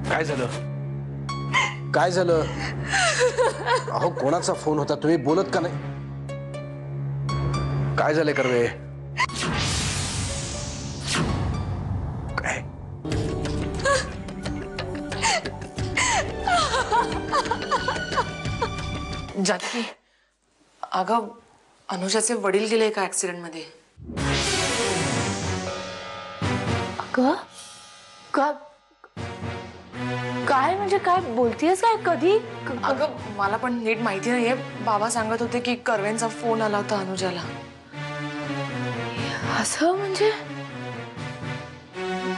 काय झालं? काय झालं? अहो कोणाचा फोन होता? तुम्ही बोलत का नाही? काय झालंय कर्वे? काय? जानकी, अगं अनुजाचे वडील गेले का ऍक्सिडेंट मध्ये? अगं काय म्हणजे काय बोलतेस काय? कधी? अगं मला पण नीट माहिती नाहीये. बाबा सांगत होते की कर्वेंचा फोन आला होता अनुजाला. असं म्हणजे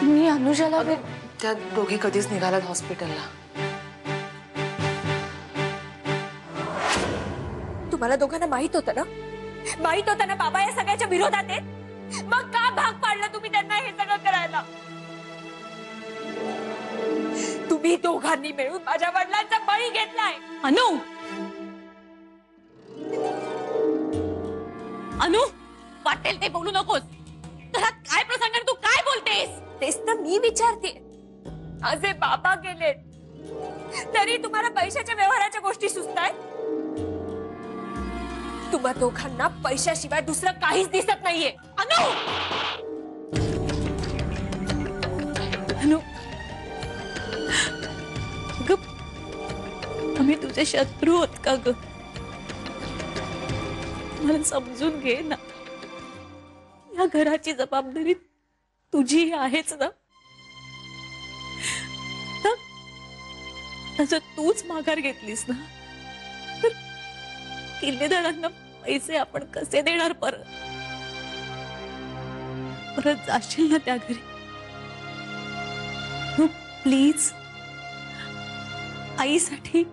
मी अनुजाला त्या दोघी कधीच निघाल्यात हॉस्पिटलला. तुम्हाला दोघांना माहित होतं ना? माहित होतं ना बाबा या सगळ्याच्या विरोधात आहेत? मग का भाग पाडला तुम्ही त्यांना हे सगळं करायला? तुम्ही दोघांनी मिळून माझ्या वडिलांचा बळी घेतलाय. अनु वाटेल ते बोलू नकोस. घरात काय प्रसंग आहे, तू काय बोलतेस? तेच तर मी विचारते. माझे बाबा गेले तरी तुम्हाला पैशाच्या व्यवहाराच्या गोष्टी सुचतायत? तुम्हा दोघांना पैशाशिवाय दुसरं काहीच दिसत नाहीये. अनु अनु ग आम्ही तुझे शत्रू होत का ग? मला समजून घे ना. या घराची जबाबदारी तुझी आहेच ना. जर तूच माघार घेतलीस ना तर किल्लेदारांना पैसे आपण कसे देणार? परत जाशील ना त्या घरी? प्लीज, आईसाठी,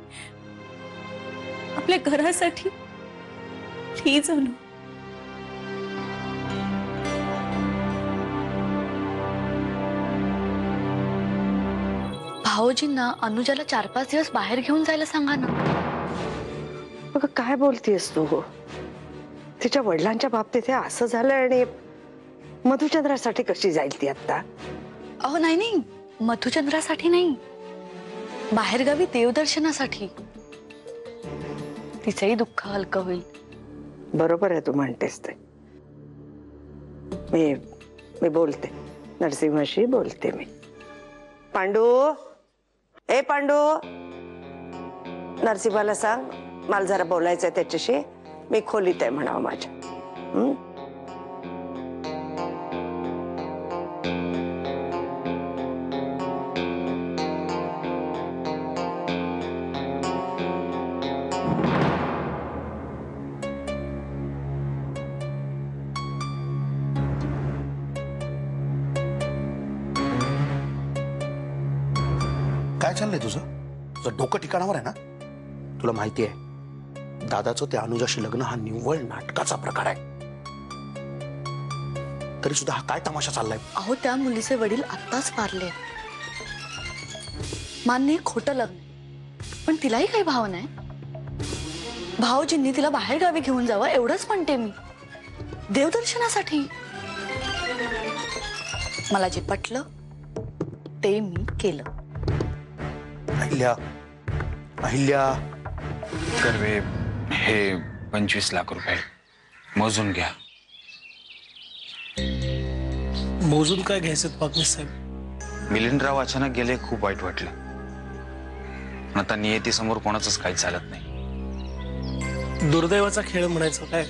आपल्या घरासाठी प्लीज अनु. भाऊजींना अनुजाला 4-5 दिवस बाहेर घेऊन जायला सांगा ना. अगं काय बोलतेस तू? तिच्या वडिलांच्या बाबतीत हे असं झालं आणि मधुचंद्रासाठी कशी जाईल ती आता? अहो नाही, मधुचंद्रासाठी नाही, बाहेरगावी देवदर्शनासाठी. तिचंही दुःख हलकं होईल. बरोबर आहे तू म्हणतेस ते. मी बोलते, नरसिंहाशी बोलते मी. पांडू, ए पांडू, नरसिंहाला सांग मला जरा बोलायचंय त्याच्याशी. मी खोलीत आहे म्हणावं माझ्या. काय चाललंय तुझं? तुझं डोकं ठिकाणावर आहे ना? तुला माहिती आहे दादाचं त्या अनुजाशी लग्न हा निव्वळ नाटकाचा प्रकार आहे. तरी सुद्धा हा काय तमाशा चाललाय? अहो त्या मुलीचे वडील आत्ताच वारले. मान्य खोटं लग्न, पण तिलाही काही भाव नाही. भाऊजींनी तिला बाहेर गावी घेऊन जावं एवढंच म्हणते मी, देवदर्शनासाठी. मला जे पटलं ते मी केलं. अहिल्या, अहिल्या. कर्वे, हे 25 लाख रुपये मोजून घ्या. मोजून काय घ्यायचं फडणवीस साहेब? मिलिंदराव अचानक गेले, खूप वाईट वाटलं. आता नियतीसमोर कोणाचंच काही चालत नाही. दुर्दैवाचा खेळ म्हणायचं काय?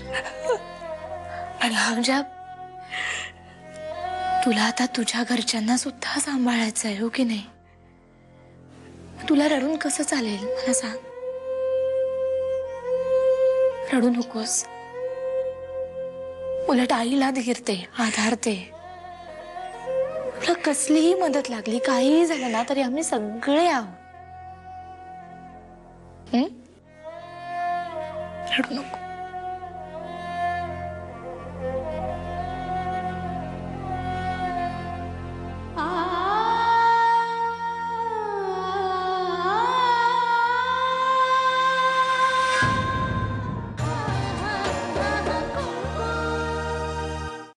पण म्हणजे तुला आता तुझ्या घरच्यांना सुद्धा सांभाळायचं आहे, हो की नाही? तुला रडून कसं चालेल मला सांग. रडू नकोस. उलट आईला धीरते, आधारते. तुला कसलीही मदत लागली, काहीही झालं ना तरी आम्ही सगळे आहोत. रडू नको.